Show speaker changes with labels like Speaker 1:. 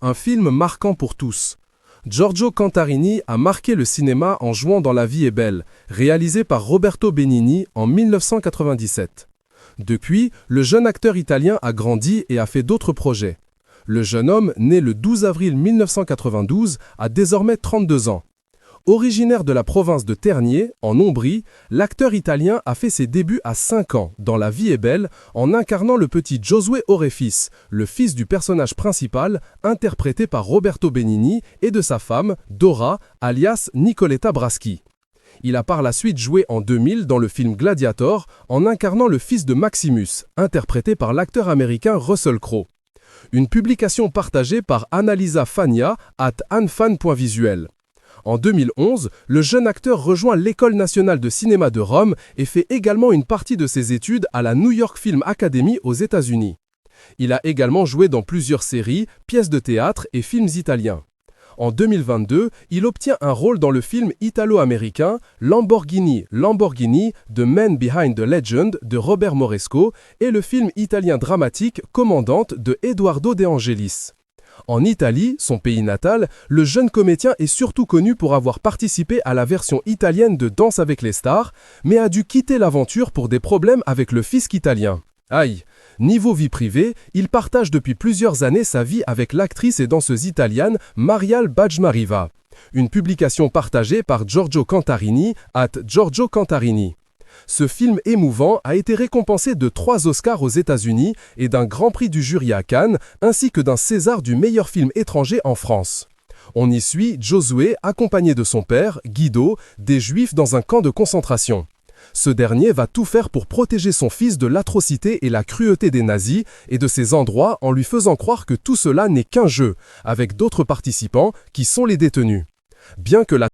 Speaker 1: un film marquant pour tous. Giorgio Cantarini a marqué le cinéma en jouant dans La vie est belle, réalisé par Roberto Benigni en 1997. Depuis, le jeune acteur italien a grandi et a fait d'autres projets. Le jeune homme, né le 12 avril 1992, a désormais 32 ans. Originaire de la province de Ternier, en Ombrie, l'acteur italien a fait ses débuts à 5 ans dans La vie est belle en incarnant le petit Giosuè Orefis, le fils du personnage principal, interprété par Roberto Benigni et de sa femme, Dora, alias Nicoletta Braschi. Il a par la suite joué en 2000 dans le film Gladiator en incarnant le fils de Maximus, interprété par l'acteur américain Russell Crowe. Une publication partagée par Annalisa Fagna @annefan.visuel. En 2011, le jeune acteur rejoint l'École nationale de cinéma de Rome et fait également une partie de ses études à la New York Film Academy aux États-Unis. Il a également joué dans plusieurs séries, pièces de théâtre et films italiens. En 2022, il obtient un rôle dans le film italo-américain Lamborghini, The Man Behind the Legend de Robert Moresco et le film italien dramatique Commandante de Edoardo De Angelis. En Italie, son pays natal, le jeune comédien est surtout connu pour avoir participé à la version italienne de Danse avec les stars, mais a dû quitter l'aventure pour des problèmes avec le fisc italien. Aïe! Niveau vie privée, il partage depuis plusieurs années sa vie avec l'actrice et danseuse italienne Marial Bajmariva. Une publication partagée par Giorgio Cantarini @Giorgio Cantarini. Ce film émouvant a été récompensé de 3 Oscars aux États-Unis et d'un Grand Prix du jury à Cannes, ainsi que d'un César du meilleur film étranger en France. On y suit Giosuè, accompagné de son père, Guido, des Juifs dans un camp de concentration. Ce dernier va tout faire pour protéger son fils de l'atrocité et la cruauté des nazis et de ces endroits en lui faisant croire que tout cela n'est qu'un jeu, avec d'autres participants qui sont les détenus. Bien que la